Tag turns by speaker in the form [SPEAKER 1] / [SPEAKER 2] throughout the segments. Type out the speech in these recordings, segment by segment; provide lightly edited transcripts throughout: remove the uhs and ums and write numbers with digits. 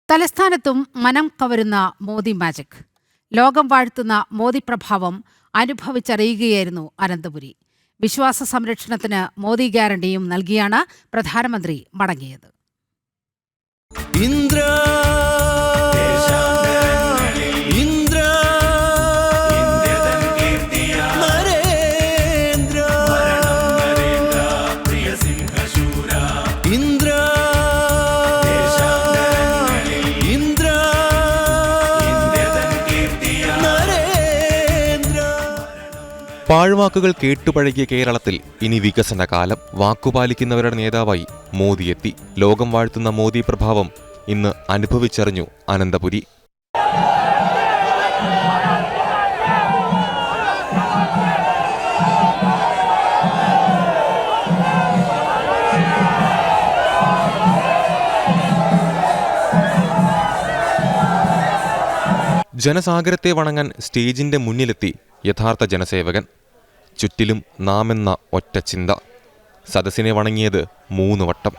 [SPEAKER 1] തലസ്ഥാനത്തും മനം കവരുന്ന മോദി മാജിക്. ലോകം വാഴ്ത്തുന്ന മോദി പ്രഭാവം അനുഭവിച്ചറിയുകയായിരുന്നു അനന്തപുരി. വിശ്വാസ സംരക്ഷണത്തിന് മോദി ഗ്യാരണ്ടിയും നൽകിയാണ് പ്രധാനമന്ത്രി മടങ്ങിയത്.
[SPEAKER 2] പാഴ്വാക്കുകൾ കേട്ടുപഴകിയ കേരളത്തിൽ ഇനി വികസന കാലം. വാക്കുപാലിക്കുന്നവരുടെ നേതാവായി മോദി എത്തി. ലോകം വാഴ്ത്തുന്ന മോദി പ്രഭാവം ഇന്ന് അനുഭവിച്ചറിഞ്ഞു അനന്തപുരി. ജനസാഗരത്തെ വണങ്ങാൻ സ്റ്റേജിന്റെ മുന്നിലെത്തി യഥാർത്ഥ ജനസേവകൻ. ചുറ്റിലും നാമെന്ന ഒറ്റ ചിന്ത. സദസ്സിനെ വണങ്ങിയത് 3 വട്ടം.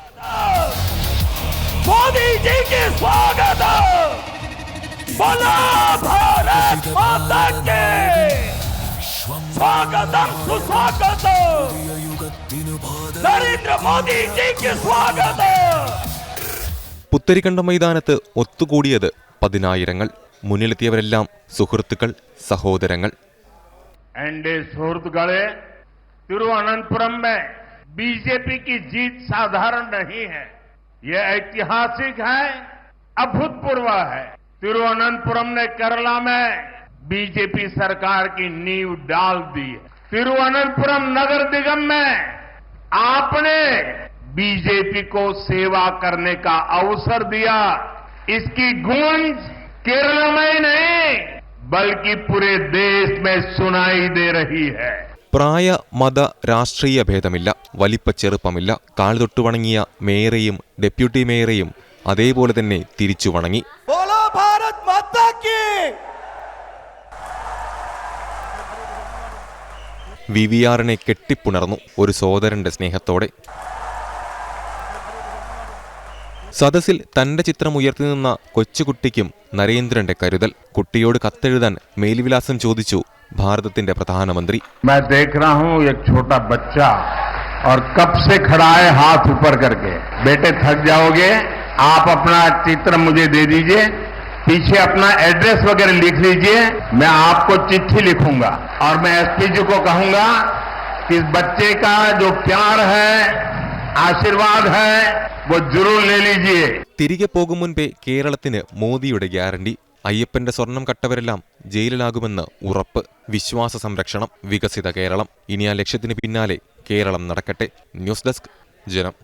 [SPEAKER 2] പുത്തരിക്കണ്ടം മൈതാനത്ത് ഒത്തുകൂടിയത് 10,000. മുന്നിലെത്തിയവരെല്ലാം സുഹൃത്തുക്കൾ, സഹോദരങ്ങൾ.
[SPEAKER 3] एनडीए सुहृदगणे, तिरुवनंतपुरम में बीजेपी की जीत साधारण नहीं है, यह ऐतिहासिक है, अभूतपूर्व है. तिरुवनंतपुरम ने केरला में बीजेपी सरकार की नींव डाल दी है. तिरुवनंतपुरम नगर निगम में आपने बीजेपी को सेवा करने का अवसर दिया. इसकी गूंज केरल में नहीं बल्कि पूरे देश में सुनाई दे रही है.
[SPEAKER 2] പ്രായ, മത, രാഷ്ട്രീയ ഭേദമില്ല, വലിപ്പ ചെറുപ്പമില്ല. കാൽതൊട്ടു വണങ്ങിയ മേയറെയും ഡെപ്യൂട്ടി മേയറെയും അതേപോലെ തന്നെ തിരിച്ചു വണങ്ങി. VVRനെ കെട്ടിപ്പുണർന്നു ഒരു സോദരന്റെ സ്നേഹത്തോടെ. സദസ്സിൽ തന്റെ ചിത്രം ഉയർത്തി നിന്ന കൊച്ചുകുട്ടിക്കും നരേന്ദ്രന്റെ കരുതൽ. കുട്ടിയോട് കത്തെഴുതാൻ മേൽവിലാസം ചോദിച്ചു ഭാരതത്തിന്റെ പ്രധാനമന്ത്രി.
[SPEAKER 3] मैं देख रहा हूं एक छोटा बच्चा और कब से खड़ा है हाथ ऊपर करके. बेटे थक जाओगे, आप अपना चित्र मुझे दे दीजिए, पीछे अपना एड्रेस वगैरह लिख लीजिए, मैं आपको चिट्ठी लिखूंगा और मैं एसपी जी को कहूंगा कि इस बच्चे का जो प्यार है, आशीर्वाद है, वो जरूर ले लीजिए.
[SPEAKER 2] തിരികെ പോകും മുൻപേ കേരളത്തിന് മോദിയുടെ ഗ്യാരണ്ടി. അയ്യപ്പന്റെ സ്വർണം കട്ടവരെല്ലാം ജയിലിലാകുമെന്ന് ഉറപ്പ്. വിശ്വാസ സംരക്ഷണം, വികസിത കേരളം. ഇനി ആ ലക്ഷ്യത്തിന് പിന്നാലെ കേരളം നടക്കട്ടെ. ന്യൂസ് ഡെസ്ക്, ജനം.